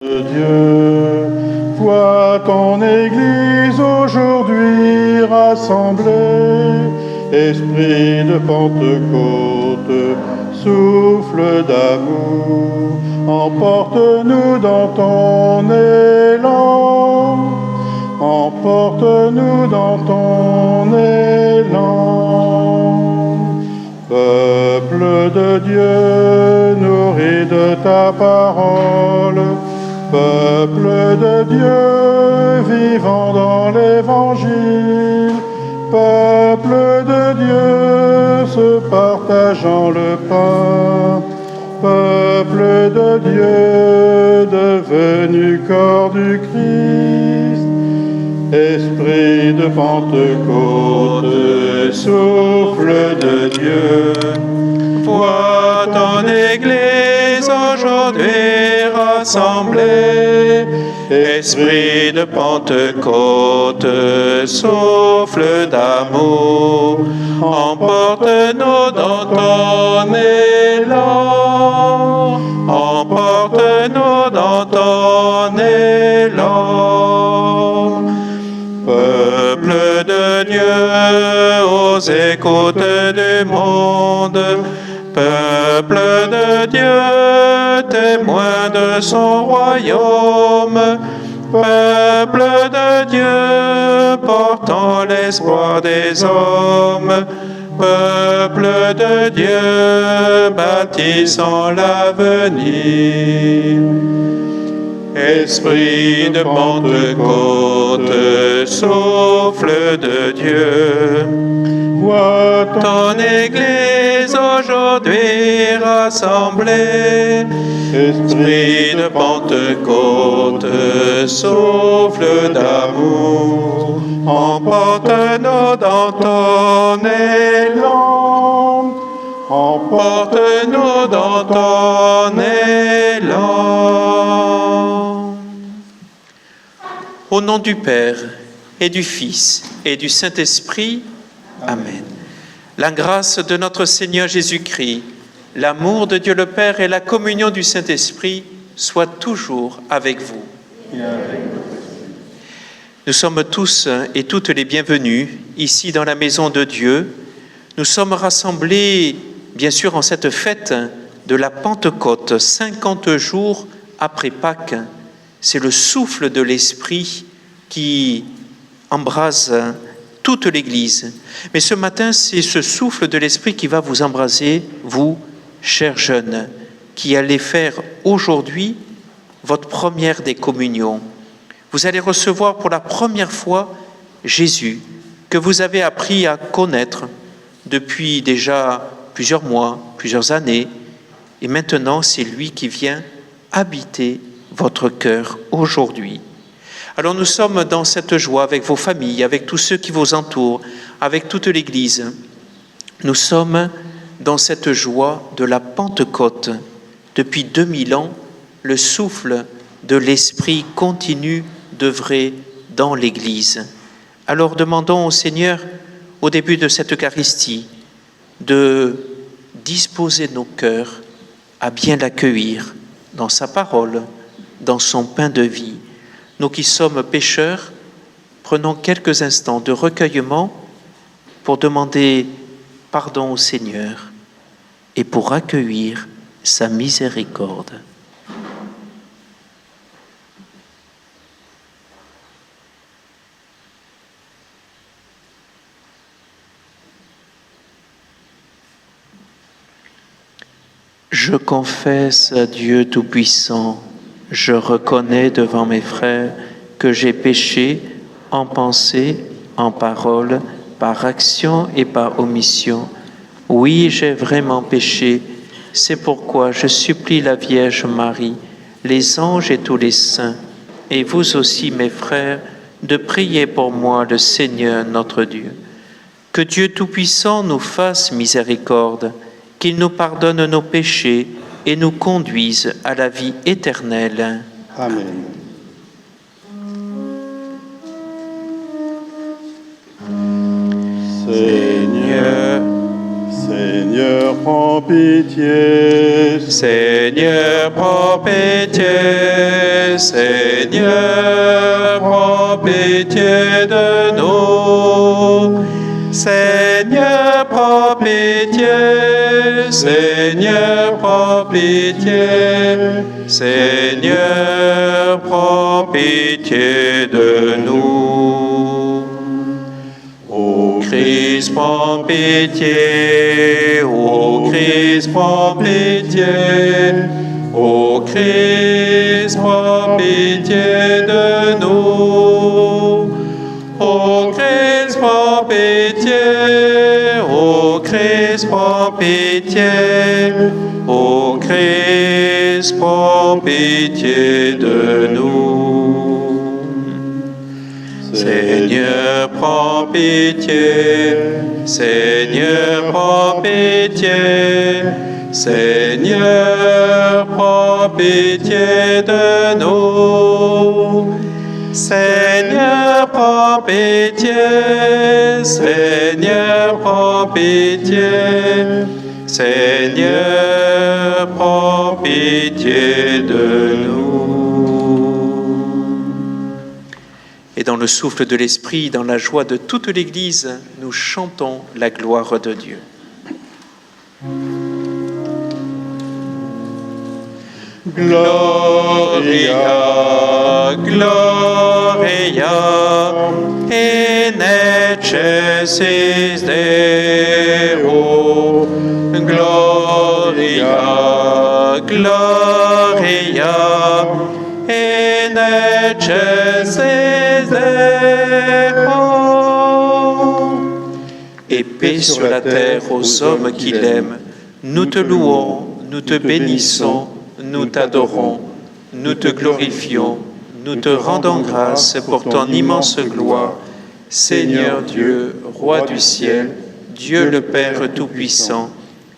de Dieu, vois ton Église aujourd'hui rassemblée, Esprit de Pentecôte, souffle d'amour, emporte-nous dans ton élan, emporte-nous dans ton élan. Peuple de Dieu, nourri de ta parole, peuple de Dieu, vivant dans l'Évangile, peuple de Dieu, se partageant le pain, peuple de Dieu, devenu corps du Christ, Esprit de Pentecôte, souffle de Dieu, vois ton Église aujourd'hui rassemblée, Esprit de Pentecôte, souffle d'amour, emporte-nous dans ton élan, emporte-nous dans ton élan. Peuple de Dieu, aux écoutes du monde, peuple de Dieu, témoin de son royaume, peuple de Dieu, portant l'espoir des hommes, peuple de Dieu, bâtissant l'avenir. Esprit de Pentecôte, souffle de Dieu, vois ton Église aujourd'hui rassemblée, Esprit de Pentecôte, souffle d'amour, emporte-nous dans ton élan, emporte-nous dans ton élan. Au nom du Père et du Fils et du Saint-Esprit, Amen. La grâce de notre Seigneur Jésus-Christ, l'amour de Dieu le Père et la communion du Saint-Esprit soient toujours avec vous. Nous sommes tous et toutes les bienvenus ici dans la maison de Dieu. Nous sommes rassemblés, bien sûr, en cette fête de la Pentecôte, 50 jours après Pâques. C'est le souffle de l'Esprit qui embrase toute l'Église. Mais ce matin, c'est ce souffle de l'Esprit qui va vous embraser, vous, chers jeunes, qui allez faire aujourd'hui votre première des communions. Vous allez recevoir pour la première fois Jésus, que vous avez appris à connaître depuis déjà plusieurs mois, plusieurs années. Et maintenant, c'est lui qui vient habiter votre cœur aujourd'hui. Alors nous sommes dans cette joie avec vos familles, avec tous ceux qui vous entourent, avec toute l'Église. Nous sommes dans cette joie de la Pentecôte. Depuis 2000 ans, le souffle de l'Esprit continue d'œuvrer dans l'Église. Alors demandons au Seigneur, au début de cette Eucharistie, de disposer nos cœurs à bien l'accueillir dans sa parole, dans son pain de vie. Nous qui sommes pécheurs, prenons quelques instants de recueillement pour demander pardon au Seigneur et pour accueillir sa miséricorde. Je confesse à Dieu Tout-Puissant, je reconnais devant mes frères que j'ai péché en pensée, en parole, par action et par omission. Oui, j'ai vraiment péché. C'est pourquoi je supplie la Vierge Marie, les anges et tous les saints, et vous aussi, mes frères, de prier pour moi le Seigneur notre Dieu. Que Dieu Tout-Puissant nous fasse miséricorde, qu'il nous pardonne nos péchés et nous conduise à la vie éternelle. Amen. Seigneur, Seigneur, prends pitié. Seigneur, prends pitié. Seigneur, prends pitié de nous. Seigneur, prends pitié. Seigneur, prends pitié. Seigneur, prends pitié de nous. Ô Christ, prends pitié. Ô Christ, prends pitié. Ô Christ, prends pitié de nous. Ô Christ, prends pitié. Ô Christ, prends pitié. Ô Christ, prends pitié de nous. Seigneur, prends pitié. Seigneur, prends pitié. Seigneur, prends pitié de nous. Seigneur, prends pitié. Seigneur, prends pitié. Seigneur, prends pitié de nous. Et dans le souffle de l'Esprit, dans la joie de toute l'Église, nous chantons la gloire de Dieu. Gloria, Gloria, in excelsis Deo. Gloria, Gloria, in excelsis Deo. Et paix sur la terre aux hommes qui l'aiment. Nous te louons, nous te bénissons, nous t'adorons, nous te glorifions, nous te rendons grâce pour ton immense gloire. Seigneur Dieu, Roi du ciel, Dieu le Père Tout-Puissant,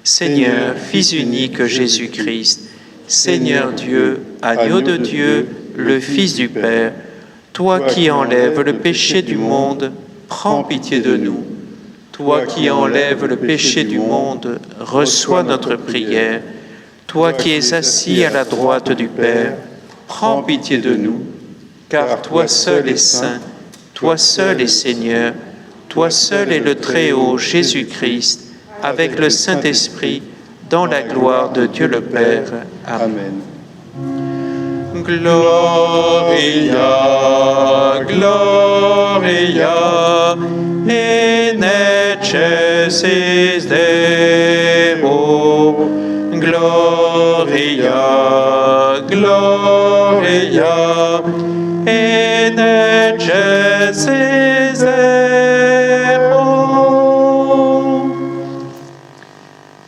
Seigneur, Fils unique Jésus-Christ, Seigneur Dieu, agneau de Dieu, le Fils du Père, toi qui enlèves le péché du monde, prends pitié de nous. Toi qui enlèves le péché du monde, reçois notre prière. Toi qui es assis à la droite du Père, prends pitié de nous, car toi seul es saint, toi seul es Seigneur, toi seul es le Très-Haut Jésus-Christ, avec le Saint-Esprit, dans la gloire de Dieu le Père. Amen. Gloria, Gloria, in excelsis Deo. Gloria, Gloria, in excelsis Deo.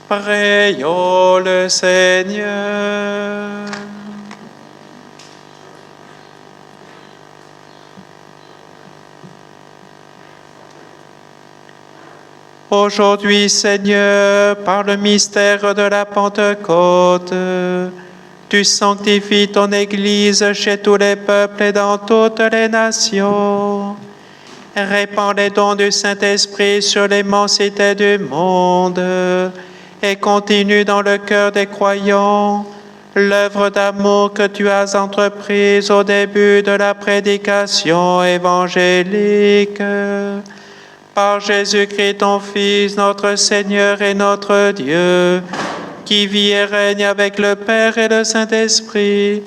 Prions le Seigneur. Aujourd'hui, Seigneur, par le mystère de la Pentecôte, tu sanctifies ton Église chez tous les peuples et dans toutes les nations. Répands les dons du Saint-Esprit sur l'immensité du monde et continue dans le cœur des croyants l'œuvre d'amour que tu as entreprise au début de la prédication évangélique. Par Jésus-Christ, ton Fils, notre Seigneur et notre Dieu, qui vit et règne avec le Père et le Saint-Esprit,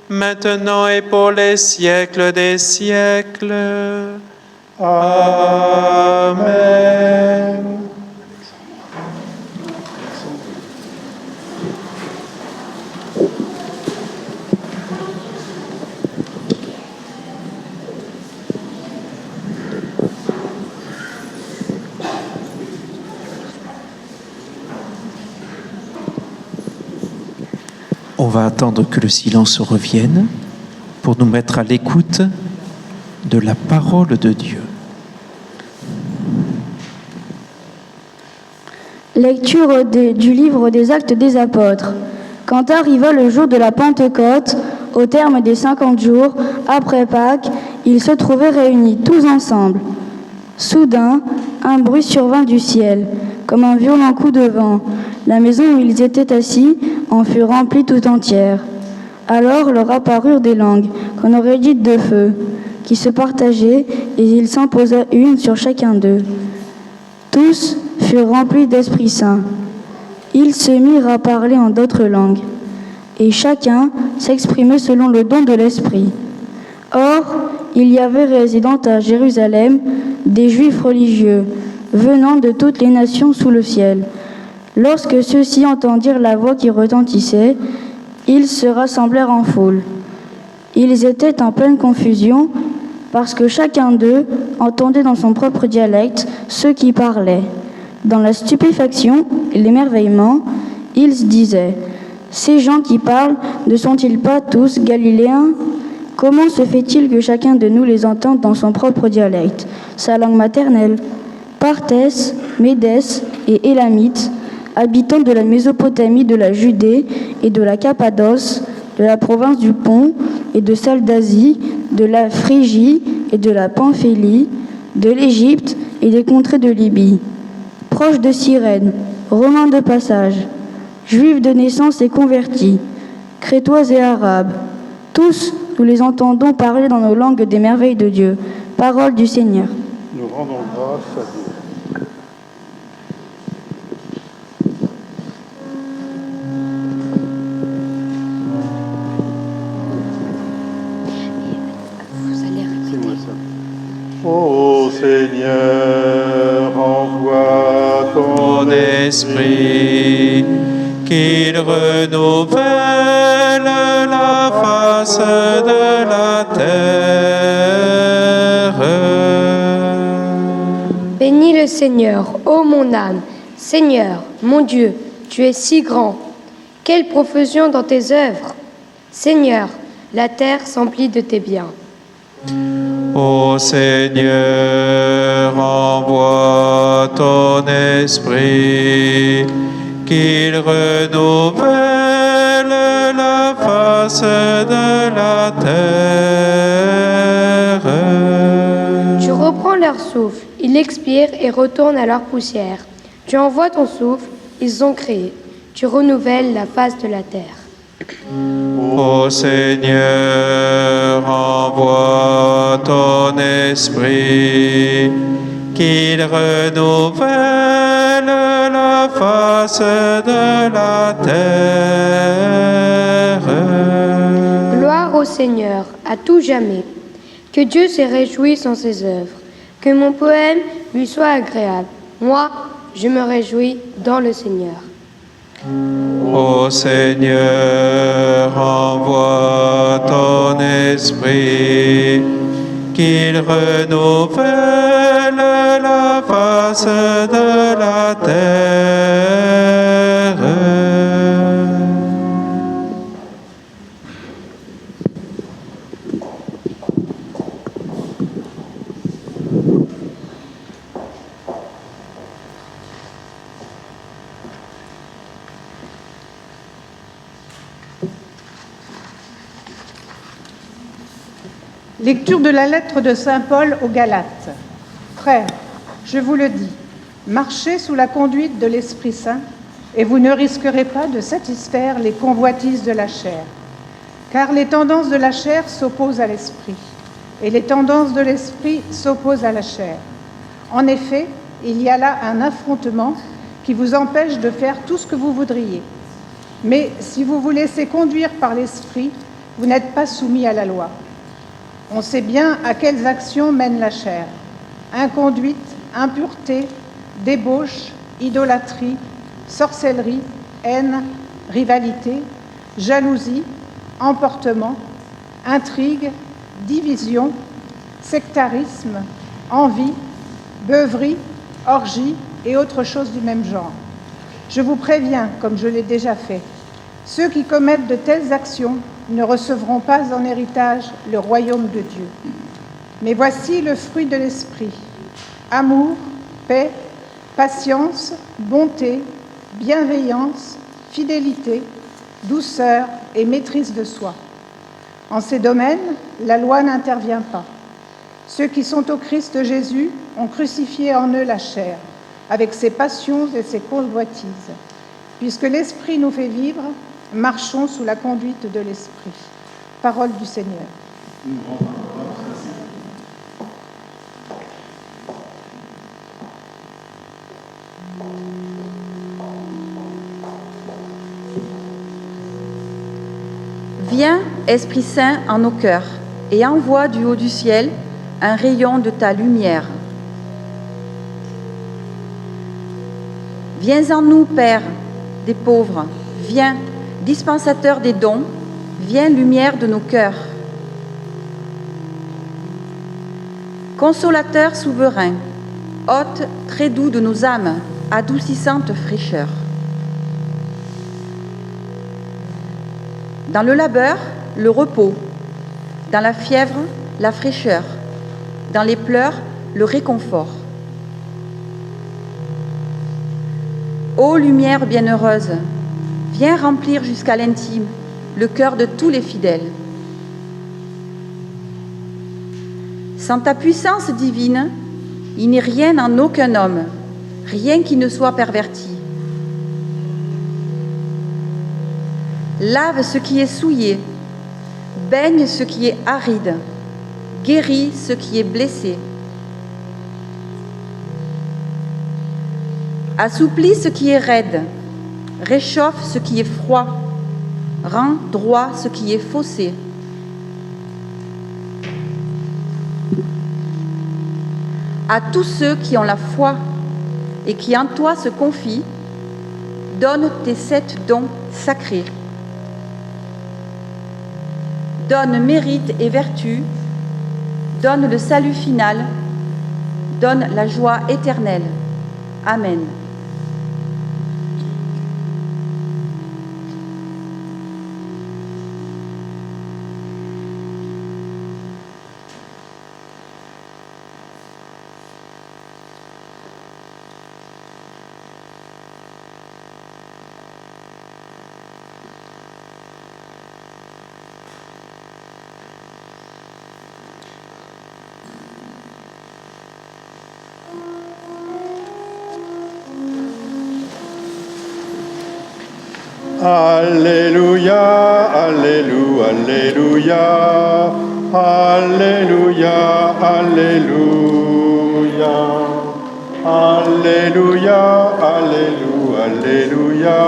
maintenant et pour les siècles des siècles. Amen. On va attendre que le silence revienne pour nous mettre à l'écoute de la parole de Dieu. Lecture du livre des Actes des Apôtres. Quand arriva le jour de la Pentecôte, au terme des 50 jours, après Pâques, ils se trouvaient réunis tous ensemble. Soudain, un bruit survint du ciel, comme un violent coup de vent. La maison où ils étaient assis en fut remplie tout entière. Alors leur apparurent des langues, qu'on aurait dites de feu, qui se partageaient, et il s'en posa une sur chacun d'eux. Tous furent remplis d'Esprit Saint. Ils se mirent à parler en d'autres langues, et chacun s'exprimait selon le don de l'Esprit. Or, il y avait résidant à Jérusalem des Juifs religieux, venant de toutes les nations sous le ciel. Lorsque ceux-ci entendirent la voix qui retentissait, ils se rassemblèrent en foule. Ils étaient en pleine confusion, parce que chacun d'eux entendait dans son propre dialecte ceux qui parlaient. Dans la stupéfaction et l'émerveillement, ils se disaient « Ces gens qui parlent ne sont-ils pas tous galiléens ? Comment se fait-il que chacun de nous les entende dans son propre dialecte, sa langue maternelle ? Parthès, Médès et Élamites, habitants de la Mésopotamie, de la Judée et de la Cappadoce, de la province du Pont et de celle d'Asie, de la Phrygie et de la Pamphylie, de l'Égypte et des contrées de Libye, proches de Cyrène, Romains de passage, Juifs de naissance et convertis, Crétois et Arabes, tous nous les entendons parler dans nos langues des merveilles de Dieu. Parole du Seigneur. Nous rendons grâce à Dieu. C'est-moi ça. Ô Seigneur, envoie ton Esprit, qu'il renouvelle la face de la terre. Bénis le Seigneur, ô mon âme. Seigneur, mon Dieu, tu es si grand. Quelle profusion dans tes œuvres. Seigneur, la terre s'emplit de tes biens. Ô Seigneur, envoie ton Esprit, qu'il renouvelle la face de la terre. Tu reprends leur souffle, ils expirent et retournent à leur poussière. Tu envoies ton souffle, ils ont créé. Tu renouvelles la face de la terre. Ô Seigneur, envoie ton Esprit, qu'il renouvelle la face de la terre. Gloire au Seigneur, à tout jamais. Que Dieu se réjouisse en ses œuvres. Que mon poème lui soit agréable. Moi, je me réjouis dans le Seigneur. Ô Seigneur, envoie ton Esprit, qu'il renouvelle la face de la terre. Lecture de la lettre de saint Paul aux Galates. Frères, je vous le dis, marchez sous la conduite de l'Esprit Saint et vous ne risquerez pas de satisfaire les convoitises de la chair. Car les tendances de la chair s'opposent à l'Esprit et les tendances de l'Esprit s'opposent à la chair. En effet, il y a là un affrontement qui vous empêche de faire tout ce que vous voudriez. Mais si vous vous laissez conduire par l'Esprit, vous n'êtes pas soumis à la loi. On sait bien à quelles actions mène la chair. Inconduite, impureté, débauche, idolâtrie, sorcellerie, haine, rivalité, jalousie, emportement, intrigue, division, sectarisme, envie, beuverie, orgie et autres choses du même genre. Je vous préviens, comme je l'ai déjà fait, ceux qui commettent de telles actions ne recevront pas en héritage le royaume de Dieu. Mais voici le fruit de l'Esprit: amour, paix, patience, bonté, bienveillance, fidélité, douceur et maîtrise de soi. En ces domaines, la loi n'intervient pas. Ceux qui sont au Christ Jésus ont crucifié en eux la chair, avec ses passions et ses convoitises. Puisque l'Esprit nous fait vivre, marchons sous la conduite de l'Esprit. Parole du Seigneur. Viens, Esprit Saint, en nos cœurs, et envoie du haut du ciel un rayon de ta lumière. Viens en nous, Père des pauvres, viens, dispensateur des dons, viens, lumière de nos cœurs. Consolateur souverain, hôte très doux de nos âmes, adoucissante fraîcheur. Dans le labeur, le repos. Dans la fièvre, la fraîcheur. Dans les pleurs, le réconfort. Ô lumière bienheureuse, viens remplir jusqu'à l'intime le cœur de tous les fidèles. Sans ta puissance divine, il n'est rien en aucun homme, rien qui ne soit perverti. Lave ce qui est souillé, baigne ce qui est aride, guéris ce qui est blessé. Assouplis ce qui est raide, réchauffe ce qui est froid, rend droit ce qui est faussé. À tous ceux qui ont la foi et qui en toi se confient, donne tes 7 dons sacrés. Donne mérite et vertu, donne le salut final, donne la joie éternelle. Amen. Alléluia, Alléluia, Alléluia, Alléluia, Alléluia, Alléluia, Alléluia,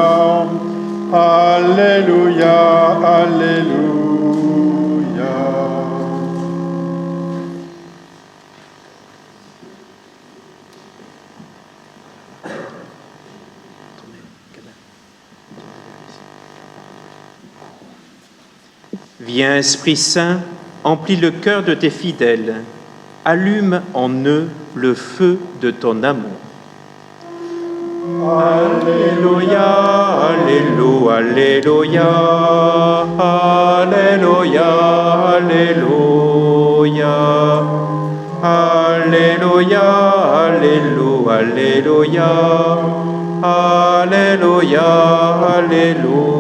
Alléluia, Alléluia. Viens, Esprit Saint, emplis le cœur de tes fidèles, allume en eux le feu de ton amour. Alléluia, Alléluia, Alléluia, Alléluia, Alléluia, Alléluia, Alléluia, Alléluia, Alléluia.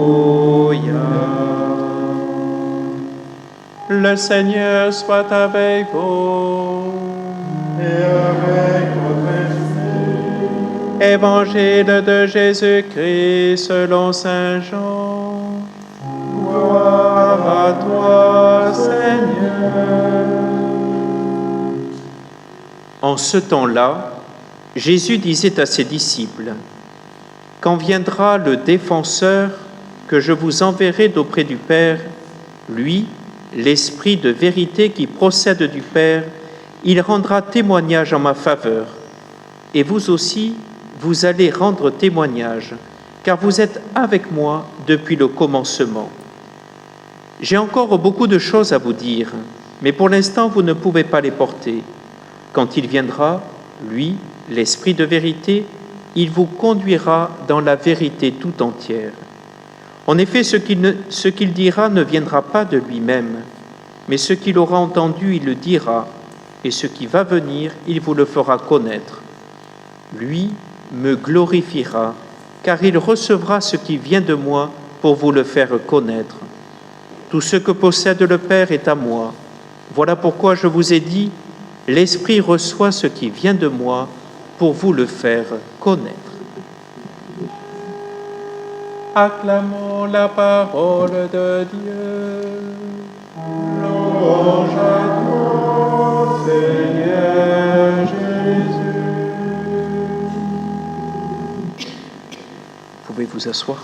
Le Seigneur soit avec vous. Et avec votre esprit. Évangile de Jésus-Christ selon saint Jean. Gloire à toi, Seigneur. En ce temps-là, Jésus disait à ses disciples, « Quand viendra le défenseur que je vous enverrai d'auprès du Père, lui, l'Esprit de vérité qui procède du Père, il rendra témoignage en ma faveur. Et vous aussi, vous allez rendre témoignage, car vous êtes avec moi depuis le commencement. J'ai encore beaucoup de choses à vous dire, mais pour l'instant, vous ne pouvez pas les porter. Quand il viendra, lui, l'Esprit de vérité, il vous conduira dans la vérité tout entière. En effet, ce qu'il dira ne viendra pas de lui-même, mais ce qu'il aura entendu, il le dira, et ce qui va venir, il vous le fera connaître. Lui me glorifiera, car il recevra ce qui vient de moi pour vous le faire connaître. Tout ce que possède le Père est à moi. Voilà pourquoi je vous ai dit, l'Esprit reçoit ce qui vient de moi pour vous le faire connaître. Acclamons la parole de Dieu. Louange à toi, Seigneur Jésus. Vous pouvez vous asseoir.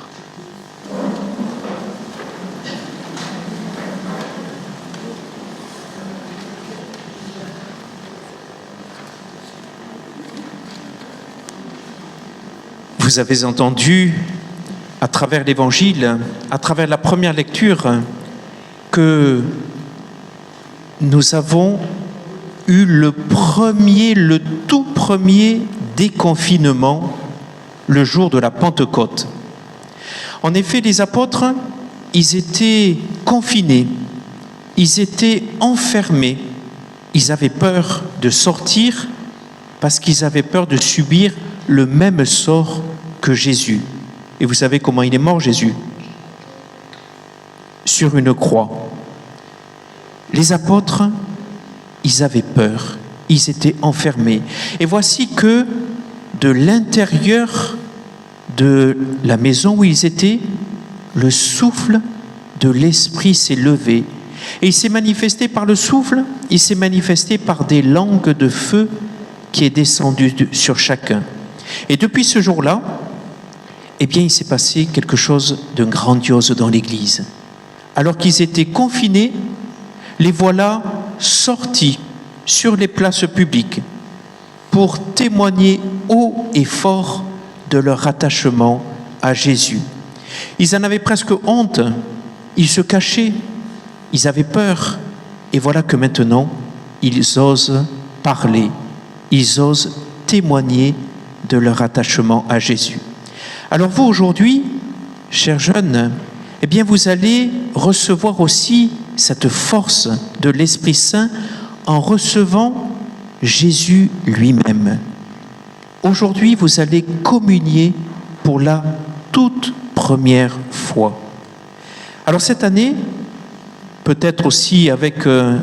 Vous avez entendu à travers l'Évangile, à travers la première lecture, que nous avons eu le tout premier déconfinement le jour de la Pentecôte. En effet, les apôtres, ils étaient confinés, ils étaient enfermés, ils avaient peur de sortir parce qu'ils avaient peur de subir le même sort que Jésus. Et vous savez comment il est mort, Jésus? Sur une croix. Les apôtres, ils avaient peur, ils étaient enfermés. Et voici que de l'intérieur de la maison où ils étaient, le souffle de l'Esprit s'est levé. Et il s'est manifesté par le souffle, il s'est manifesté par des langues de feu qui est descendu sur chacun. Et depuis ce jour-là, eh bien, il s'est passé quelque chose de grandiose dans l'Église. Alors qu'ils étaient confinés, les voilà sortis sur les places publiques pour témoigner haut et fort de leur attachement à Jésus. Ils en avaient presque honte, ils se cachaient, ils avaient peur. Et voilà que maintenant, ils osent parler, ils osent témoigner de leur attachement à Jésus. Alors vous, aujourd'hui, chers jeunes, eh bien vous allez recevoir aussi cette force de l'Esprit Saint en recevant Jésus lui-même. Aujourd'hui, vous allez communier pour la toute première fois. Alors cette année, peut-être aussi avec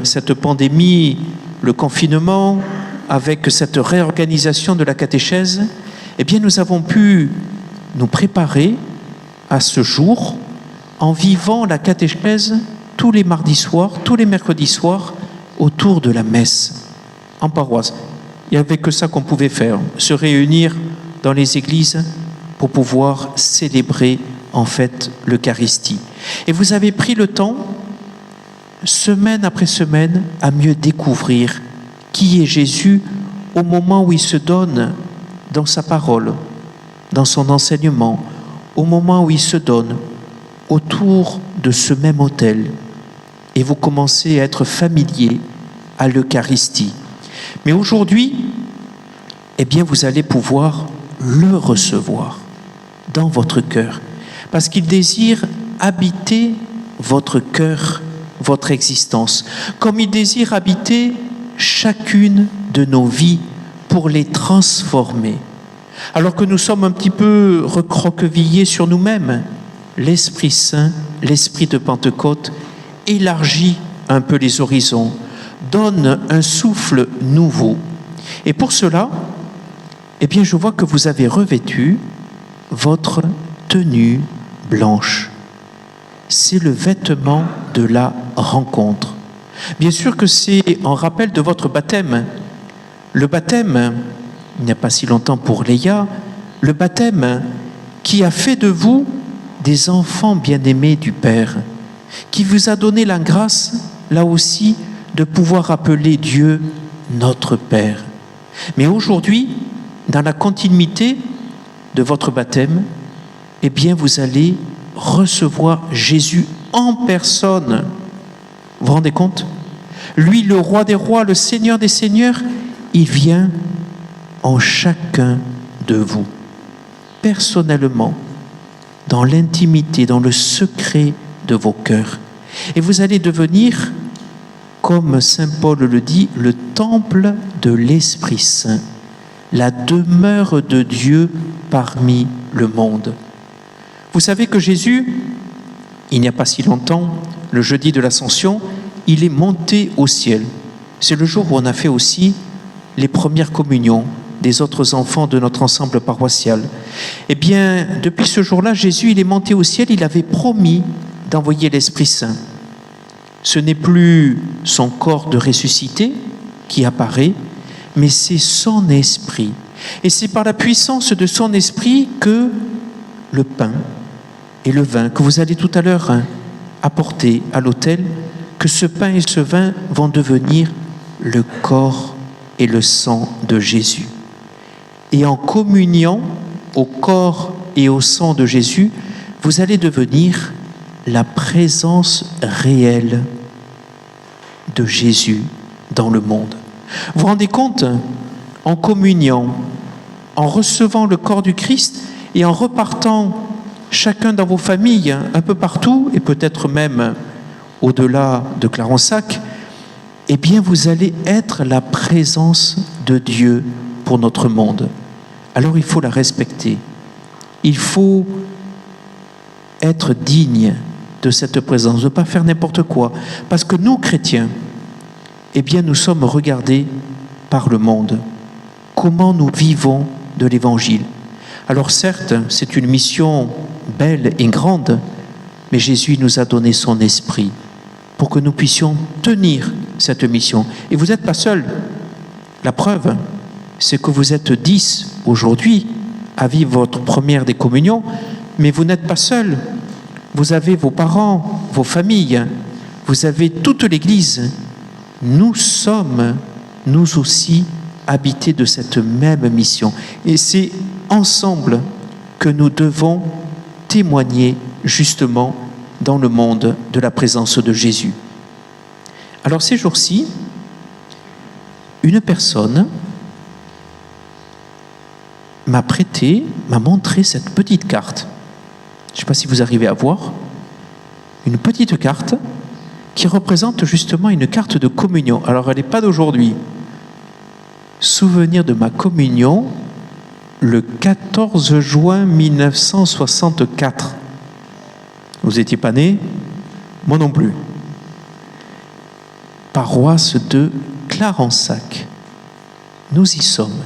cette pandémie, le confinement, avec cette réorganisation de la catéchèse, eh bien nous avons pu nous préparer à ce jour en vivant la catéchèse tous les mardis soirs, tous les mercredis soirs, autour de la messe, en paroisse. Il n'y avait que ça qu'on pouvait faire, se réunir dans les églises pour pouvoir célébrer en fait l'Eucharistie. Et vous avez pris le temps, semaine après semaine, à mieux découvrir qui est Jésus au moment où il se donne dans sa parole, dans son enseignement, au moment où il se donne autour de ce même autel. Et vous commencez à être familier à l'Eucharistie. Mais aujourd'hui, eh bien, vous allez pouvoir le recevoir dans votre cœur, parce qu'il désire habiter votre cœur, votre existence, comme il désire habiter chacune de nos vies pour les transformer. Alors que nous sommes un petit peu recroquevillés sur nous-mêmes, l'Esprit Saint, l'Esprit de Pentecôte, élargit un peu les horizons, donne un souffle nouveau. Et pour cela, eh bien, je vois que vous avez revêtu votre tenue blanche. C'est le vêtement de la rencontre. Bien sûr que c'est en rappel de votre baptême. Le baptême, il n'y a pas si longtemps pour Léa, le baptême qui a fait de vous des enfants bien-aimés du Père, qui vous a donné la grâce, là aussi, de pouvoir appeler Dieu notre Père. Mais aujourd'hui, dans la continuité de votre baptême, eh bien, vous allez recevoir Jésus en personne. Vous vous rendez compte? Lui, le roi des rois, le Seigneur des seigneurs, il vient en chacun de vous, personnellement, dans l'intimité, dans le secret de vos cœurs. Et vous allez devenir, comme saint Paul le dit, le temple de l'Esprit Saint, la demeure de Dieu parmi le monde. Vous savez que Jésus, il n'y a pas si longtemps, le jeudi de l'Ascension, il est monté au ciel. C'est le jour où on a fait aussi les premières communions des autres enfants de notre ensemble paroissial. Eh bien, depuis ce jour-là, Jésus, il est monté au ciel, il avait promis d'envoyer l'Esprit Saint. Ce n'est plus son corps de ressuscité qui apparaît, mais c'est son esprit. Et c'est par la puissance de son esprit que le pain et le vin que vous allez tout à l'heure apporter à l'autel, que ce pain et ce vin vont devenir le corps et le sang de Jésus. Et en communiant au corps et au sang de Jésus, vous allez devenir la présence réelle de Jésus dans le monde. Vous vous rendez compte, en communiant, en recevant le corps du Christ et en repartant chacun dans vos familles, un peu partout, et peut-être même au-delà de Clarensac, eh bien vous allez être la présence de Dieu pour notre monde. Alors il faut la respecter. Il faut être digne de cette présence, de ne pas faire n'importe quoi. Parce que nous, chrétiens, eh bien nous sommes regardés par le monde. Comment nous vivons de l'Évangile? Alors certes, c'est une mission belle et grande, mais Jésus nous a donné son esprit pour que nous puissions tenir cette mission. Et vous n'êtes pas seuls. La preuve, c'est que vous êtes 10 aujourd'hui à vivre votre première des communions, mais vous n'êtes pas seuls. Vous avez vos parents, vos familles, vous avez toute l'Église. Nous sommes, nous aussi, habités de cette même mission. Et c'est ensemble que nous devons témoigner justement dans le monde de la présence de Jésus. Alors ces jours-ci, une personne m'a montré cette petite carte. Je ne sais pas si vous arrivez à voir. Une petite carte qui représente justement une carte de communion. Alors elle n'est pas d'aujourd'hui. Souvenir de ma communion le 14 juin 1964. Vous n'étiez pas né? Moi non plus. Paroisse de Clarensac. Nous y sommes.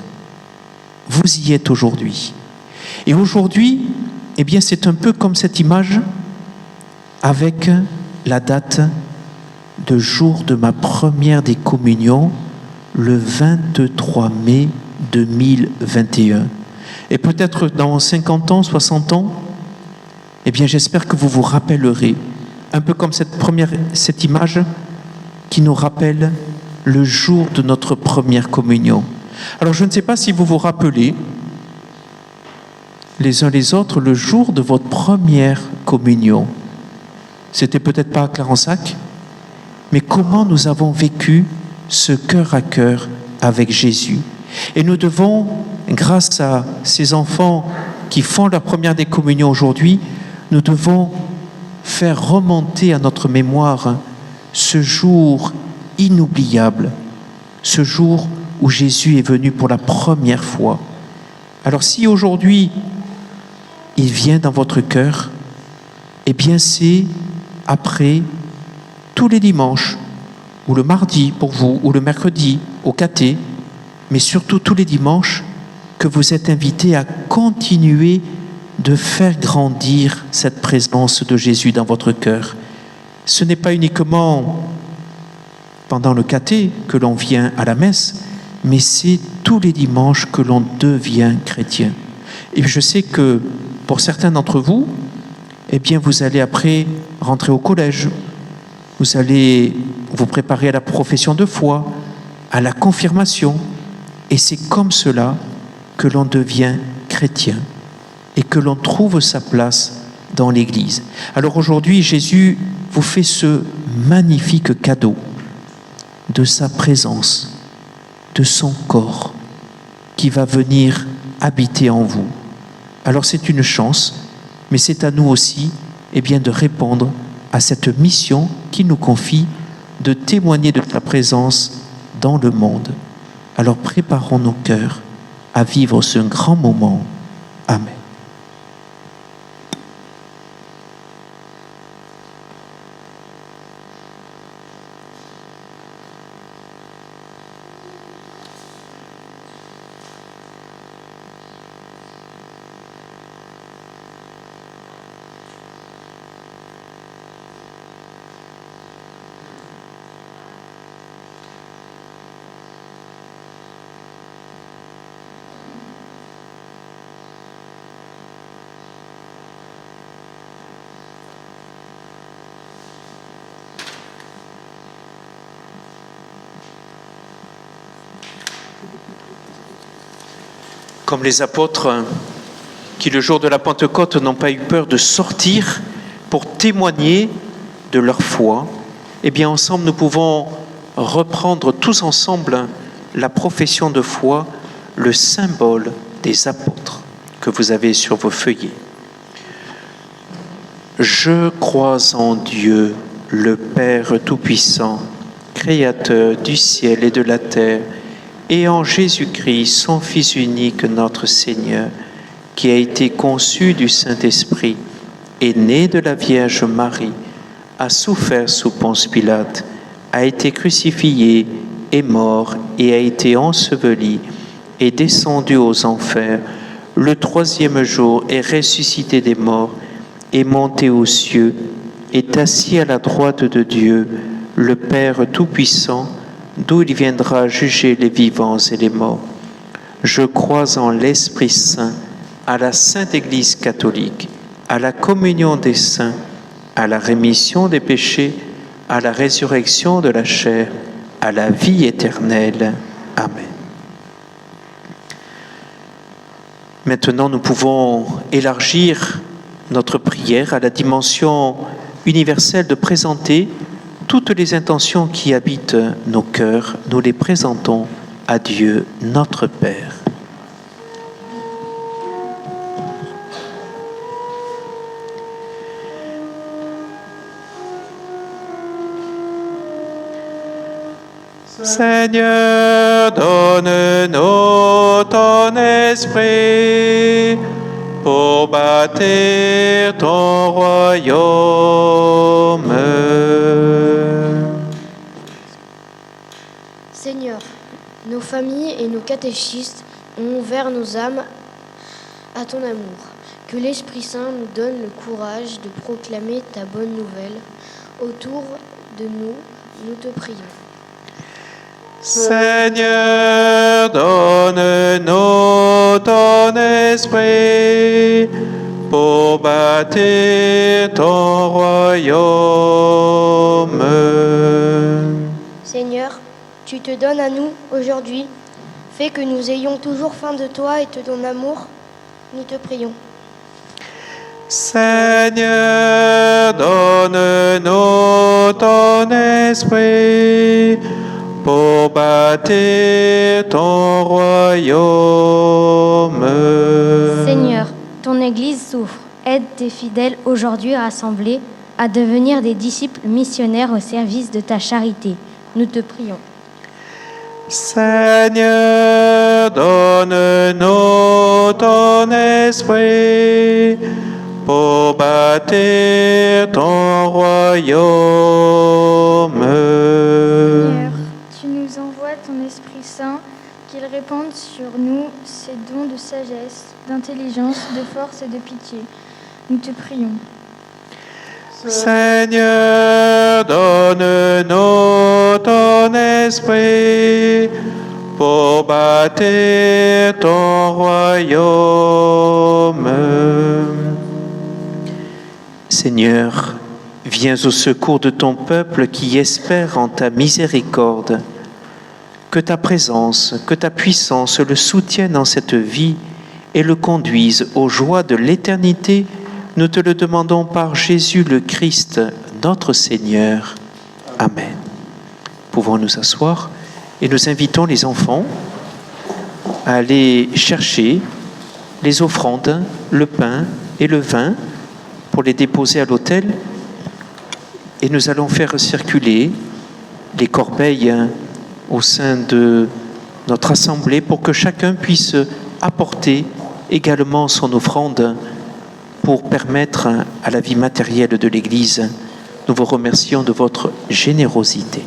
Vous y êtes aujourd'hui. Et aujourd'hui, eh bien, c'est un peu comme cette image avec la date de jour de ma première des communions, le 23 mai 2021. Et peut-être dans 50 ans, 60 ans, eh bien, j'espère que vous vous rappellerez, un peu comme cette image qui nous rappelle le jour de notre première communion. Alors, je ne sais pas si vous vous rappelez, les uns les autres, le jour de votre première communion. C'était peut-être pas à Clarensac, mais comment nous avons vécu ce cœur à cœur avec Jésus. Et nous devons, grâce à ces enfants qui font leur première des communions aujourd'hui, nous devons faire remonter à notre mémoire ce jour inoubliable, ce jour où Jésus est venu pour la première fois. Alors si aujourd'hui, il vient dans votre cœur, eh bien c'est après tous les dimanches, ou le mardi pour vous, ou le mercredi au caté, mais surtout tous les dimanches, que vous êtes invités à continuer de faire grandir cette présence de Jésus dans votre cœur. Ce n'est pas uniquement pendant le caté que l'on vient à la messe, mais c'est tous les dimanches que l'on devient chrétien. Et je sais que pour certains d'entre vous, eh bien vous allez après rentrer au collège, vous allez vous préparer à la profession de foi, à la confirmation, et c'est comme cela que l'on devient chrétien et que l'on trouve sa place dans l'Église. Alors aujourd'hui, Jésus vous fait ce magnifique cadeau de sa présence, de son corps qui va venir habiter en vous. Alors c'est une chance, mais c'est à nous aussi eh bien, de répondre à cette mission qu'il nous confie de témoigner de sa présence dans le monde. Alors préparons nos cœurs à vivre ce grand moment. Amen. Comme les apôtres qui, le jour de la Pentecôte, n'ont pas eu peur de sortir pour témoigner de leur foi, eh bien, ensemble, nous pouvons reprendre tous ensemble la profession de foi, le symbole des apôtres que vous avez sur vos feuillets. Je crois en Dieu, le Père Tout-Puissant, Créateur du ciel et de la terre, et en Jésus-Christ, son Fils unique, notre Seigneur, qui a été conçu du Saint-Esprit, est né de la Vierge Marie, a souffert sous Ponce Pilate, a été crucifié, est mort et a été enseveli, est descendu aux enfers, le troisième jour est ressuscité des morts, est monté aux cieux, est assis à la droite de Dieu, le Père Tout-Puissant, d'où il viendra juger les vivants et les morts. Je crois en l'Esprit Saint, à la Sainte Église catholique, à la communion des saints, à la rémission des péchés, à la résurrection de la chair, à la vie éternelle. Amen. Maintenant, nous pouvons élargir notre prière à la dimension universelle de présenter toutes les intentions qui habitent nos cœurs. Nous les présentons à Dieu, notre Père. Seigneur, donne-nous ton esprit pour bâtir ton royaume. Seigneur, nos familles et nos catéchistes ont ouvert nos âmes à ton amour. Que l'Esprit Saint nous donne le courage de proclamer ta bonne nouvelle. Autour de nous, nous te prions. Seigneur, donne-nous ton esprit pour bâtir ton royaume. Seigneur, tu te donnes à nous aujourd'hui. Fais que nous ayons toujours faim de toi et de ton amour. Nous te prions. Seigneur, donne-nous ton esprit pour bâtir ton royaume. Seigneur, ton Église souffre. Aide tes fidèles aujourd'hui rassemblés à devenir des disciples missionnaires au service de ta charité. Nous te prions. Seigneur, donne-nous ton esprit pour bâtir ton royaume. Seigneur, tu nous envoies ton Esprit Saint, qu'il répande sur nous ses dons de sagesse, d'intelligence, de force et de pitié. Nous te prions. Seigneur, donne-nous ton esprit pour bâtir ton royaume. Seigneur, viens au secours de ton peuple qui espère en ta miséricorde. Que ta présence, que ta puissance le soutiennent en cette vie et le conduisent aux joies de l'éternité. Nous te le demandons par Jésus le Christ, notre Seigneur. Amen. Pouvons nous asseoir et nous invitons les enfants à aller chercher les offrandes, le pain et le vin pour les déposer à l'autel. Et nous allons faire circuler les corbeilles au sein de notre assemblée pour que chacun puisse apporter également son offrande pour permettre à la vie matérielle de l'Église. Nous vous remercions de votre générosité.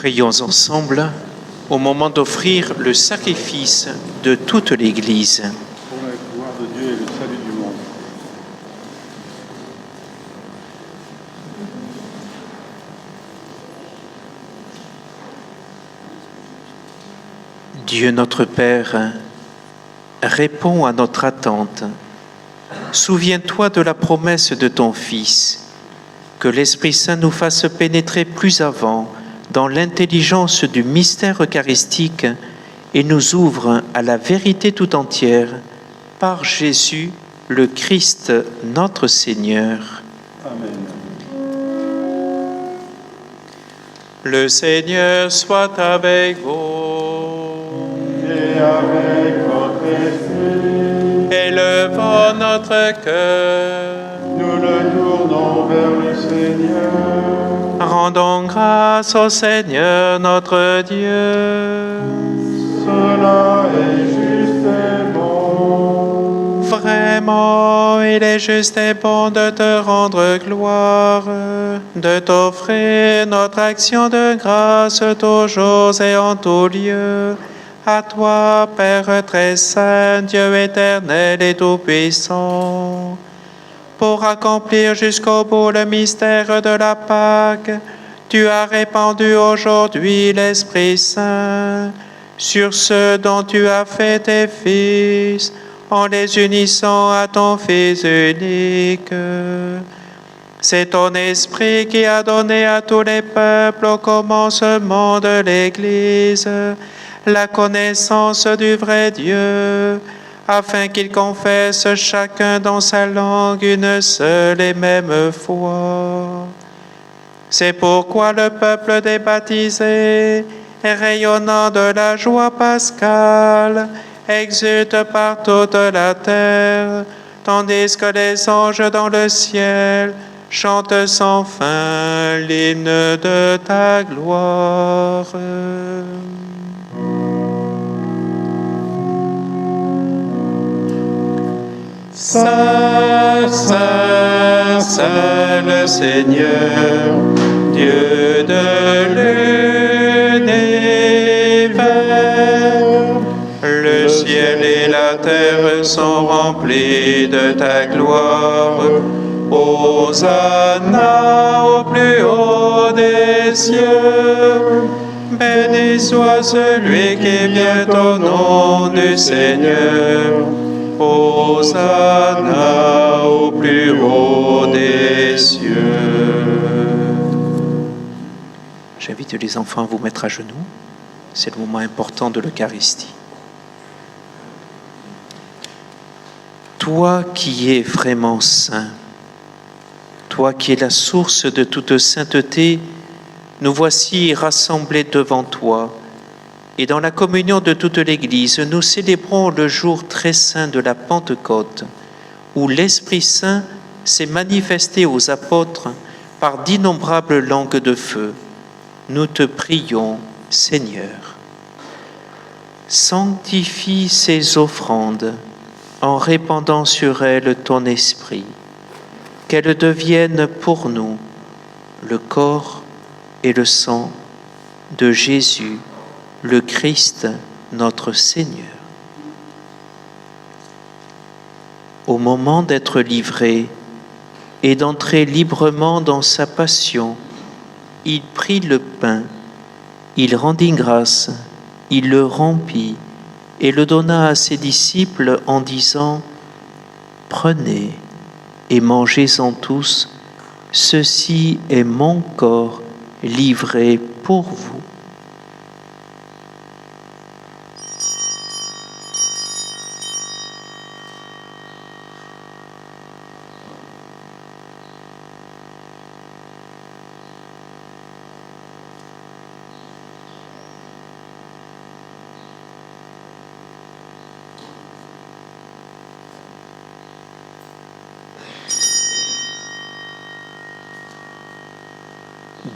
Prions ensemble au moment d'offrir le sacrifice de toute l'Église. Pour la gloire de Dieu et le salut du monde. Dieu notre Père, réponds à notre attente. Souviens-toi de la promesse de ton Fils, que l'Esprit Saint nous fasse pénétrer plus avant dans l'intelligence du mystère eucharistique et nous ouvre à la vérité tout entière par Jésus, le Christ, notre Seigneur. Amen. Le Seigneur soit avec vous. Et avec votre esprit, Élevons notre cœur. nous le tournons vers le Seigneur. Rendons grâce au Seigneur notre Dieu. Cela est juste et bon. Vraiment, il est juste et bon de te rendre gloire, de t'offrir notre action de grâce toujours et en tout lieu. À toi, Père très saint, Dieu éternel et tout-puissant, pour accomplir jusqu'au bout le mystère de la Pâque, tu as répandu aujourd'hui l'Esprit Saint sur ceux dont tu as fait tes fils, en les unissant à ton Fils unique. C'est ton Esprit qui a donné à tous les peuples au commencement de l'Église la connaissance du vrai Dieu, afin qu'ils confessent chacun dans sa langue une seule et même foi. C'est pourquoi le peuple des baptisés, rayonnant de la joie pascale, exulte par toute la terre, tandis que les anges dans le ciel chantent sans fin l'hymne de ta gloire. Saint, Saint, Saint le Seigneur, Dieu de l'univers. Le ciel et la terre sont remplis de ta gloire. Hosanna au plus haut des cieux. Béni soit celui qui vient au nom du Seigneur. Hosanna au plus haut des cieux. J'invite les enfants à vous mettre à genoux. C'est le moment important de l'Eucharistie. Toi qui es vraiment saint, toi qui es la source de toute sainteté, nous voici rassemblés devant toi. Et dans la communion de toute l'Église, nous célébrons le jour très saint de la Pentecôte, où l'Esprit Saint s'est manifesté aux apôtres par d'innombrables langues de feu. Nous te prions, Seigneur. Sanctifie ces offrandes en répandant sur elles ton Esprit, qu'elles deviennent pour nous le corps et le sang de Jésus, le Christ, notre Seigneur. Au moment d'être livré et d'entrer librement dans sa passion, il prit le pain, il rendit grâce, il le rompit et le donna à ses disciples en disant : « Prenez et mangez-en tous, ceci est mon corps livré pour vous. »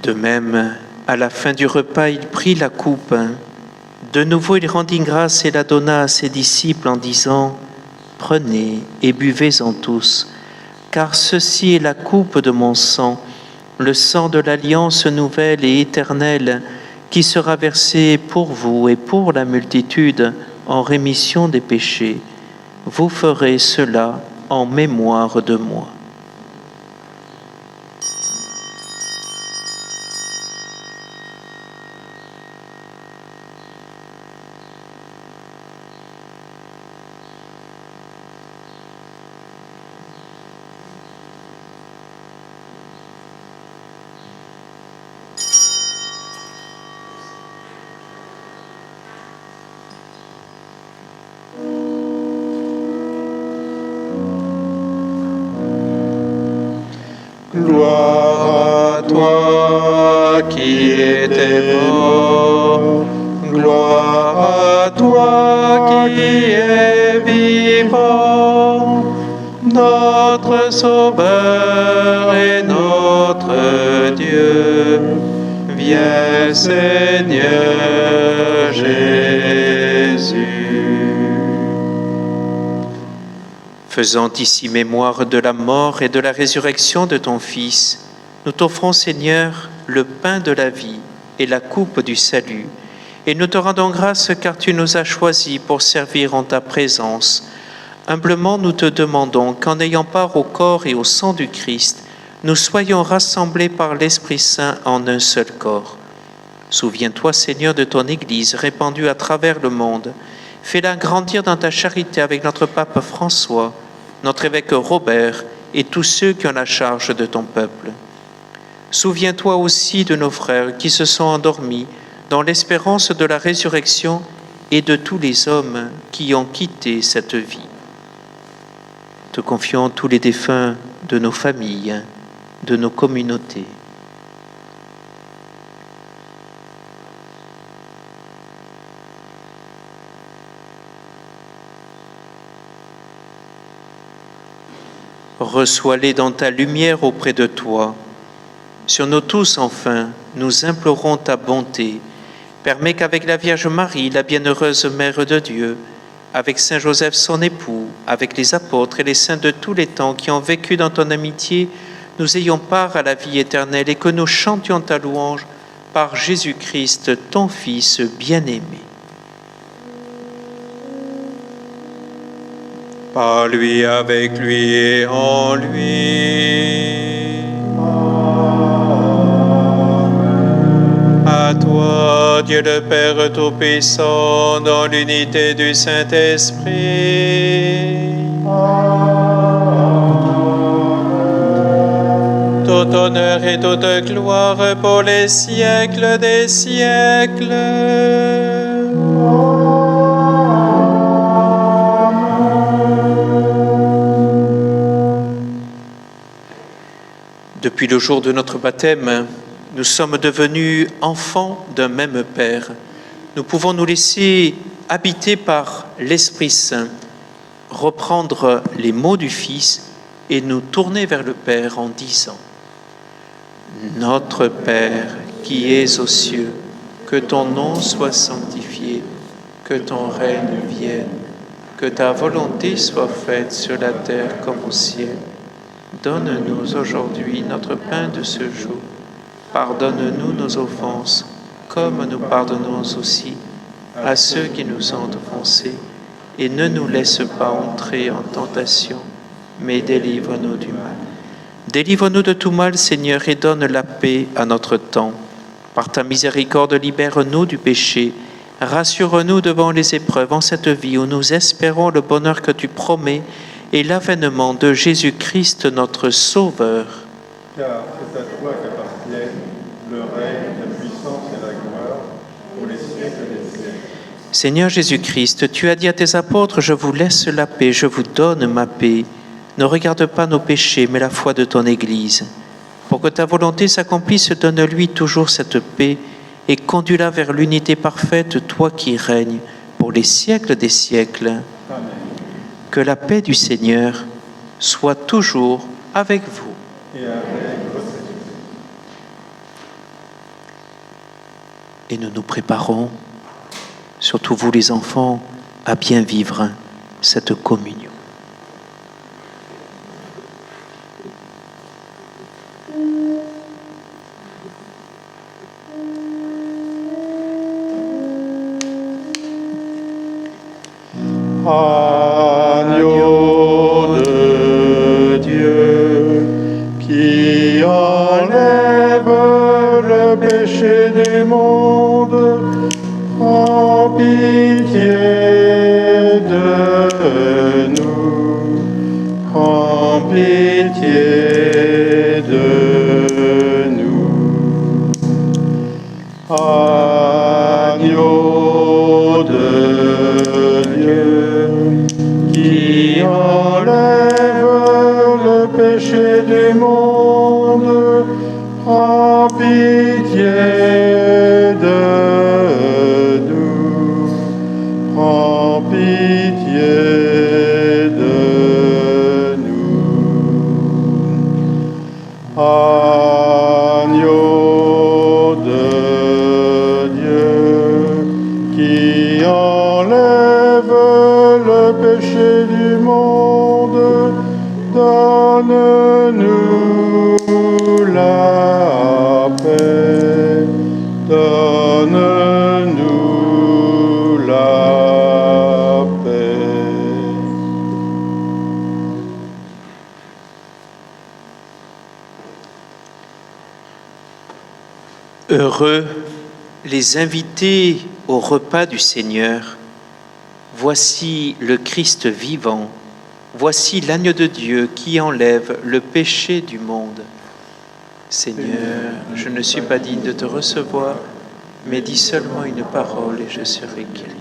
De même, à la fin du repas, il prit la coupe. De nouveau, il rendit grâce et la donna à ses disciples en disant : « Prenez et buvez-en tous, car ceci est la coupe de mon sang, le sang de l'alliance nouvelle et éternelle, qui sera versé pour vous et pour la multitude en rémission des péchés. Vous ferez cela en mémoire de moi. Gloire à toi qui étais mort, gloire à toi qui es vivant, notre Sauveur et notre Dieu. Viens Seigneur Jésus. Faisant ici mémoire de la mort et de la résurrection de ton Fils, nous t'offrons, Seigneur, le pain de la vie et la coupe du salut, et nous te rendons grâce car tu nous as choisis pour servir en ta présence. Humblement, nous te demandons qu'en ayant part au corps et au sang du Christ, nous soyons rassemblés par l'Esprit Saint en un seul corps. Souviens-toi, Seigneur, de ton Église répandue à travers le monde. Fais-la grandir dans ta charité avec notre pape François, notre évêque Robert et tous ceux qui ont la charge de ton peuple. Souviens-toi aussi de nos frères qui se sont endormis dans l'espérance de la résurrection et de tous les hommes qui ont quitté cette vie. Te confions tous les défunts de nos familles, de nos communautés. Reçois-les dans ta lumière auprès de toi. Sur nous tous, enfin, nous implorons ta bonté. Permets qu'avec la Vierge Marie, la bienheureuse Mère de Dieu, avec Saint Joseph son époux, avec les apôtres et les saints de tous les temps qui ont vécu dans ton amitié, nous ayons part à la vie éternelle et que nous chantions ta louange par Jésus-Christ, ton Fils bien-aimé. Par lui, avec lui et en lui. À toi, Dieu le Père Tout-Puissant, dans l'unité du Saint-Esprit. Tout honneur et toute gloire pour les siècles des siècles. Depuis le jour de notre baptême, nous sommes devenus enfants d'un même Père. Nous pouvons nous laisser habiter par l'Esprit Saint, reprendre les mots du Fils et nous tourner vers le Père en disant : Notre Père qui es aux cieux, que ton nom soit sanctifié, que ton règne vienne, que ta volonté soit faite sur la terre comme au ciel. Donne-nous aujourd'hui notre pain de ce jour. Pardonne-nous nos offenses, comme nous pardonnons aussi à ceux qui nous ont offensés. Et ne nous laisse pas entrer en tentation, mais délivre-nous du mal. Délivre-nous de tout mal, Seigneur, et donne la paix à notre temps. Par ta miséricorde, libère-nous du péché. Rassure-nous devant les épreuves en cette vie où nous espérons le bonheur que tu promets et l'avènement de Jésus-Christ, notre Sauveur. Car c'est à toi qu'appartiennent le règne, la puissance et la gloire pour les siècles des siècles. Seigneur Jésus-Christ, tu as dit à tes apôtres : Je vous laisse la paix, je vous donne ma paix. Ne regarde pas nos péchés, mais la foi de ton Église. Pour que ta volonté s'accomplisse, donne-lui toujours cette paix et conduis-la vers l'unité parfaite, toi qui règnes pour les siècles des siècles. Amen. Que la paix du Seigneur soit toujours avec vous. Et avec votre esprit. Et nous nous préparons, surtout vous les enfants, à bien vivre cette communion. Agneau de Dieu, qui enlève le péché du monde, prends pitié de nous, prends pitié de nous. Agneau de Dieu, qui enlève le péché du monde, prends pitié de nous, prends pitié de nous. Agneau de Dieu, qui enlève le péché du monde, donne-nous la paix, donne-nous la paix. Heureux les invités au repas du Seigneur. Voici le Christ vivant. Voici l'agneau de Dieu qui enlève le péché du monde. Seigneur, je ne suis pas digne de te recevoir, mais dis seulement une parole et je serai guéri.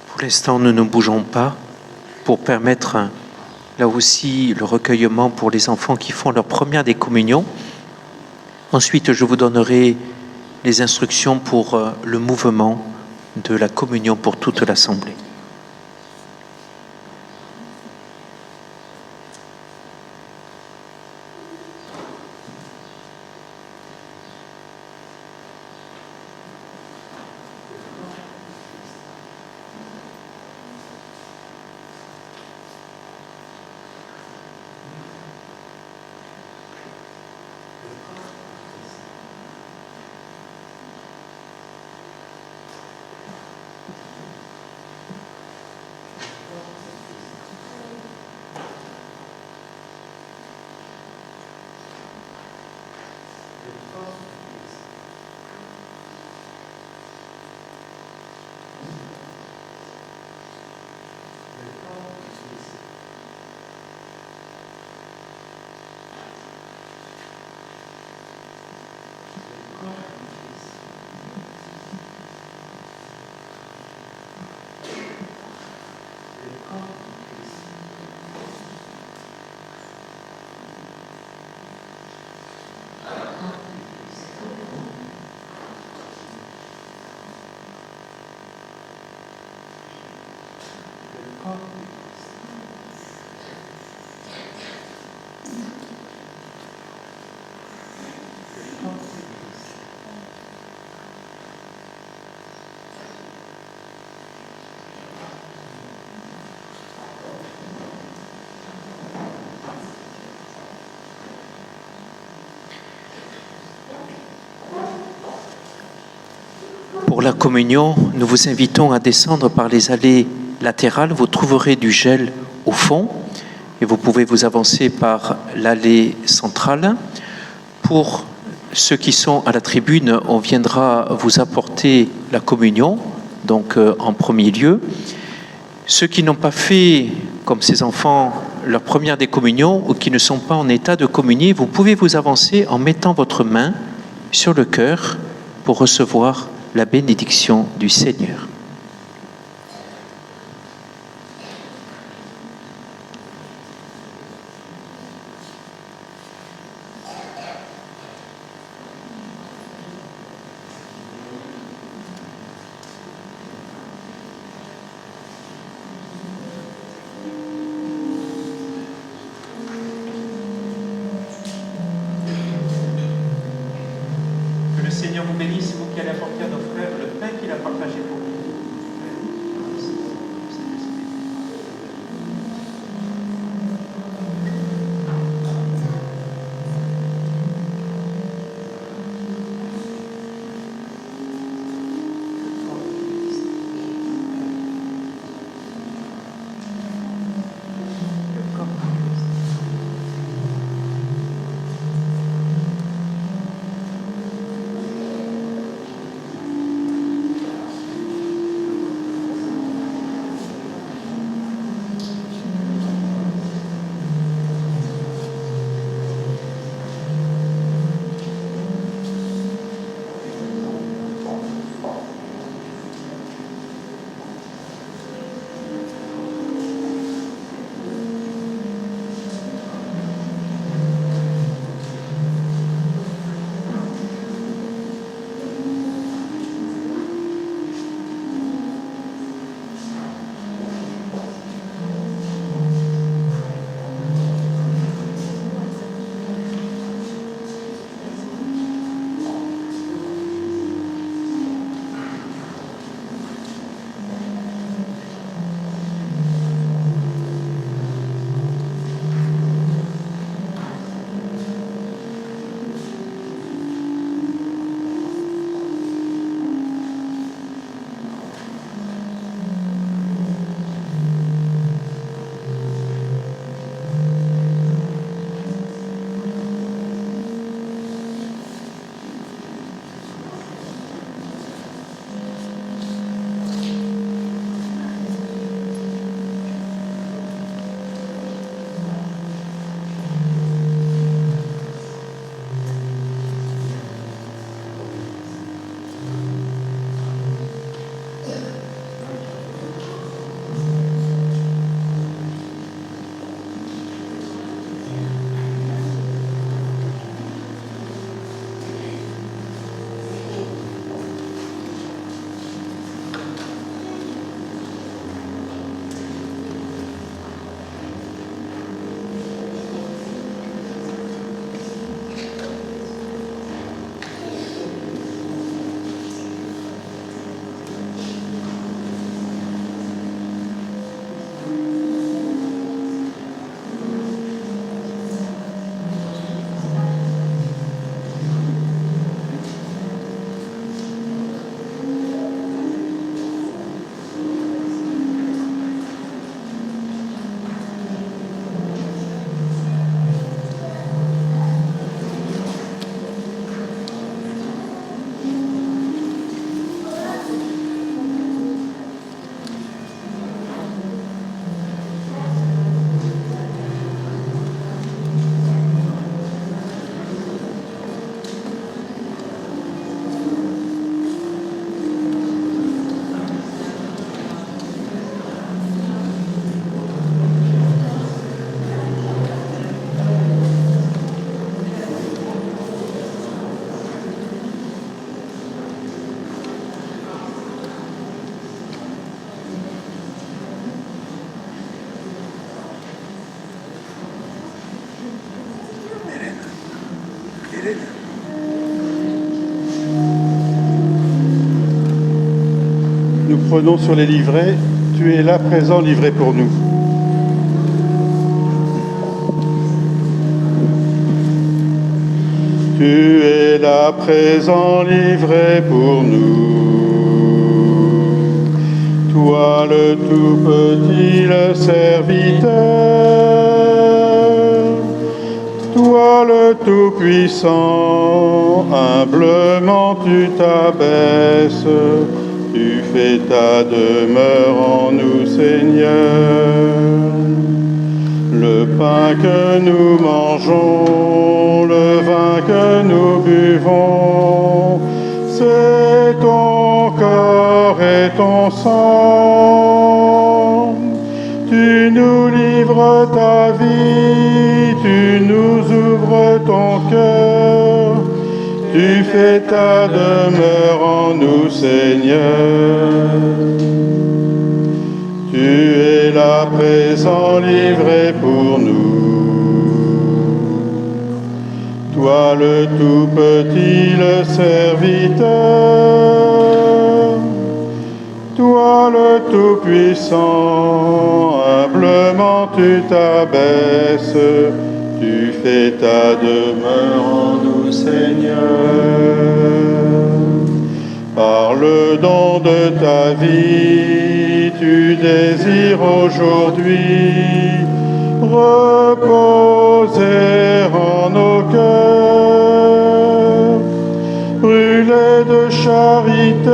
Pour l'instant, nous ne bougeons pas pour permettre là aussi le recueillement pour les enfants qui font leur première décommunion. Ensuite, je vous donnerai les instructions pour le mouvement de la communion pour toute l'Assemblée. Pour la communion, nous vous invitons à descendre par les allées latérales. Vous trouverez du gel au fond et vous pouvez vous avancer par l'allée centrale. Pour ceux qui sont à la tribune, on viendra vous apporter la communion, donc en premier lieu. Ceux qui n'ont pas fait, comme ces enfants, leur première décommunion ou qui ne sont pas en état de communier, vous pouvez vous avancer en mettant votre main sur le cœur pour recevoir la bénédiction du Seigneur. Que le Seigneur vous bénisse, vous qui allez apporter à nos frères le pain qu'il a partagé pour nous. Nous prenons sur les livrets, tu es là présent livré pour nous. Tu es là présent livré pour nous. Toi le tout petit, le serviteur. Toi le tout puissant, humblement tu t'abaisses. Tu fais ta demeure en nous, Seigneur. Le pain que nous mangeons, le vin que nous buvons, c'est ton corps et ton sang. Tu nous livres ta vie, tu nous ouvres ton cœur. Tu fais ta demeure en nous, Seigneur. Tu es là présent, livré pour nous. Toi le tout petit, le serviteur. Toi le tout puissant, humblement tu t'abaisses. Tu fais ta demeure en nous, Seigneur. Par le don de ta vie, tu désires aujourd'hui reposer en nos cœurs. Brûlés de charité,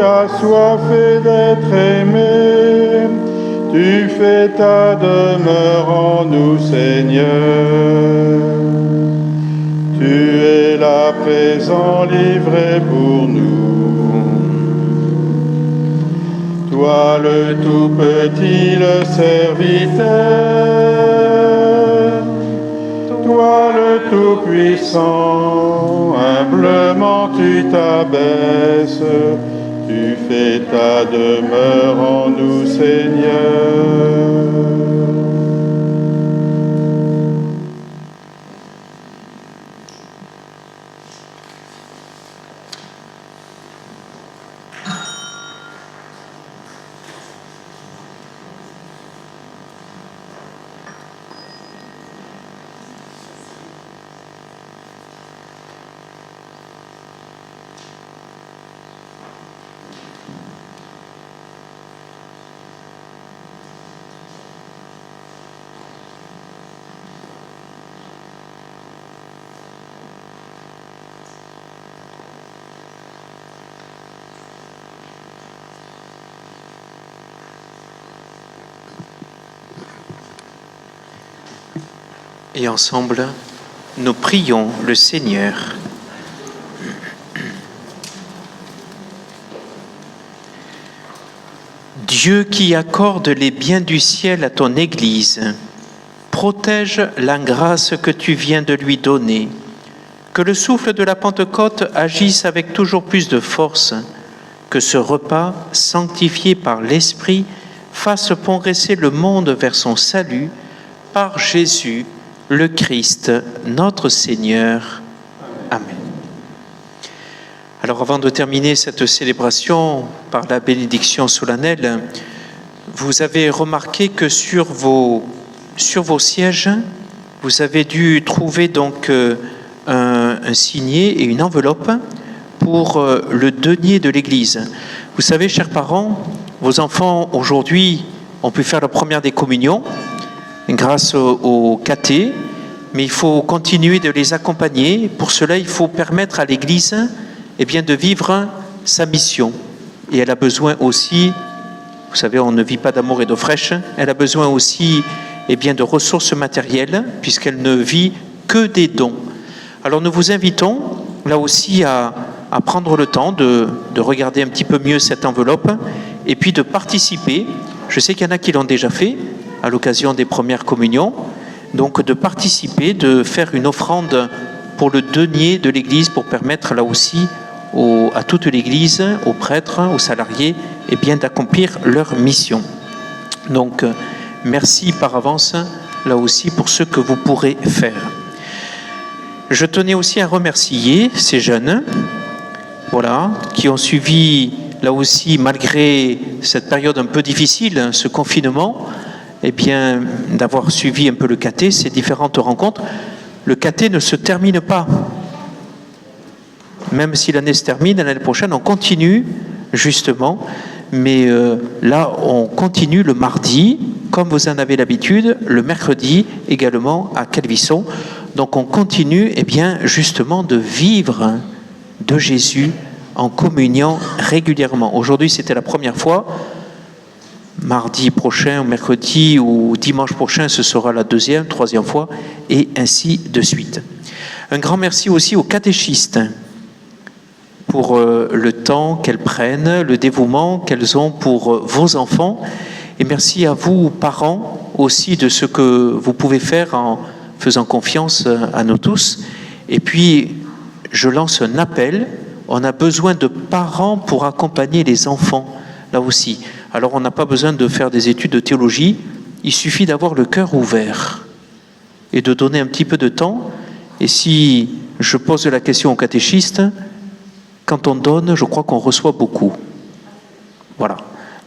assoiffés d'être aimés, tu fais ta demeure en nous, Seigneur. Tu es là présent, livré pour nous. Toi le tout petit, le serviteur. Toi le tout puissant, humblement tu t'abaisses. Tu fais ta demeure en nous, Seigneur. Et ensemble, nous prions le Seigneur. Dieu qui accorde les biens du ciel à ton Église, protège la grâce que tu viens de lui donner. Que le souffle de la Pentecôte agisse avec toujours plus de force, que ce repas, sanctifié par l'Esprit, fasse progresser le monde vers son salut par Jésus, le Christ, notre Seigneur. Amen. Alors avant de terminer cette célébration par la bénédiction solennelle, vous avez remarqué que sur vos sièges, vous avez dû trouver donc un signet et une enveloppe pour le denier de l'Église. Vous savez, chers parents, vos enfants aujourd'hui ont pu faire la première des communions grâce au caté, mais il faut continuer de les accompagner. Pour cela, il faut permettre à l'Église de vivre sa mission. Et elle a besoin aussi, vous savez, on ne vit pas d'amour et d'eau fraîche, elle a besoin aussi de ressources matérielles, puisqu'elle ne vit que des dons. Alors nous vous invitons là aussi à prendre le temps de regarder un petit peu mieux cette enveloppe et puis de participer. Je sais qu'il y en a qui l'ont déjà fait à l'occasion des premières communions, donc de participer, de faire une offrande pour le denier de l'Église pour permettre là aussi à toute l'Église, aux prêtres, aux salariés, d'accomplir leur mission. Donc merci par avance là aussi pour ce que vous pourrez faire. Je tenais aussi à remercier ces jeunes, qui ont suivi là aussi, malgré cette période un peu difficile, ce confinement, d'avoir suivi un peu le caté, ces différentes rencontres. Le caté ne se termine pas. Même si l'année se termine, l'année prochaine, on continue, justement. Mais là, on continue le mardi, comme vous en avez l'habitude, le mercredi également à Calvisson. Donc on continue, justement, de vivre de Jésus en communion régulièrement. Aujourd'hui, c'était la première fois. Mardi prochain, mercredi ou dimanche prochain, ce sera la deuxième, troisième fois, et ainsi de suite. Un grand merci aussi aux catéchistes pour le temps qu'elles prennent, le dévouement qu'elles ont pour vos enfants. Et merci à vous, parents, aussi de ce que vous pouvez faire en faisant confiance à nous tous. Et puis, je lance un appel. On a besoin de parents pour accompagner les enfants, là aussi. Alors, on n'a pas besoin de faire des études de théologie. Il suffit d'avoir le cœur ouvert et de donner un petit peu de temps. Et si je pose la question au catéchiste, quand on donne, je crois qu'on reçoit beaucoup. Voilà.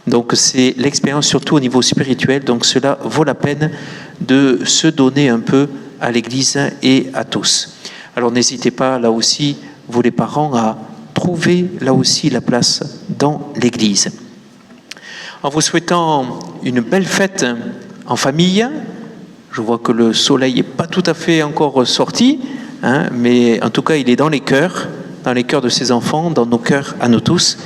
Donc c'est l'expérience surtout au niveau spirituel. Donc cela vaut la peine de se donner un peu à l'Église et à tous. Alors n'hésitez pas là aussi, vous les parents, à trouver là aussi la place dans l'Église. En vous souhaitant une belle fête en famille, je vois que le soleil n'est pas tout à fait encore sorti, mais en tout cas il est dans les cœurs de ces enfants, dans nos cœurs à nous tous.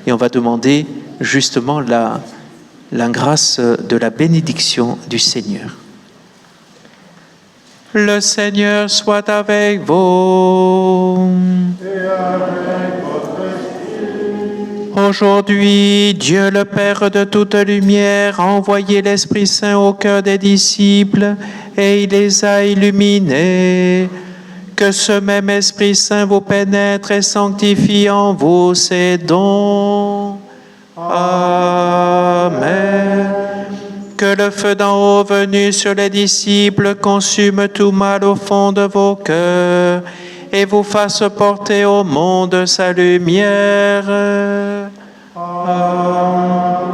Et on va demander justement la grâce de la bénédiction du Seigneur. Le Seigneur soit avec vous. Et avec votre esprit. Aujourd'hui, Dieu le Père de toute lumière a envoyé l'Esprit Saint au cœur des disciples et il les a illuminés. Que ce même Esprit Saint vous pénètre et sanctifie en vous ses dons. Amen. Que le feu d'en haut venu sur les disciples consume tout mal au fond de vos cœurs et vous fasse porter au monde sa lumière. Amen.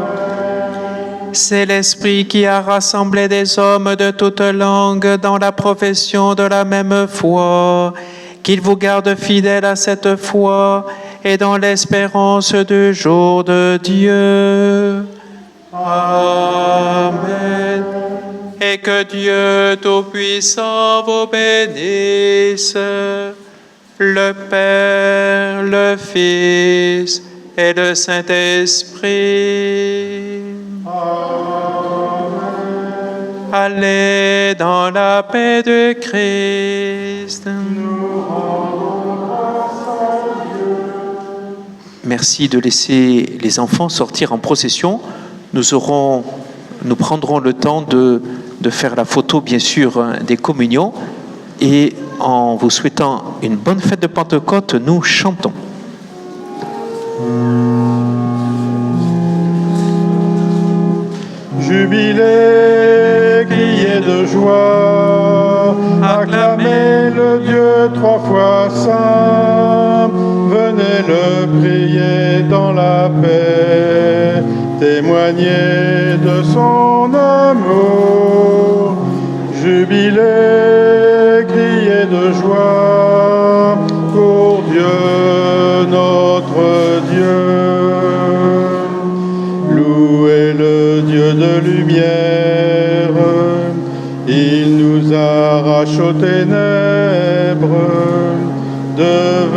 C'est l'Esprit qui a rassemblé des hommes de toutes langues dans la profession de la même foi, qu'il vous garde fidèles à cette foi et dans l'espérance du jour de Dieu. Amen. Et que Dieu Tout-Puissant vous bénisse, le Père, le Fils et le Saint-Esprit. Amen. Allez dans la paix de Christ. Nous rendons grâce à Dieu. Merci de laisser les enfants sortir en procession. Nous prendrons le temps de faire la photo, bien sûr, des communions. Et en vous souhaitant une bonne fête de Pentecôte, nous chantons. Jubilez, criez de joie, acclamez le Dieu trois fois saint, venez le prier dans la paix, témoignez de son amour. Jubilez, criez de joie pour Dieu notre Dieu. Louez le Dieu de lumière, il nous arrache aux ténèbres.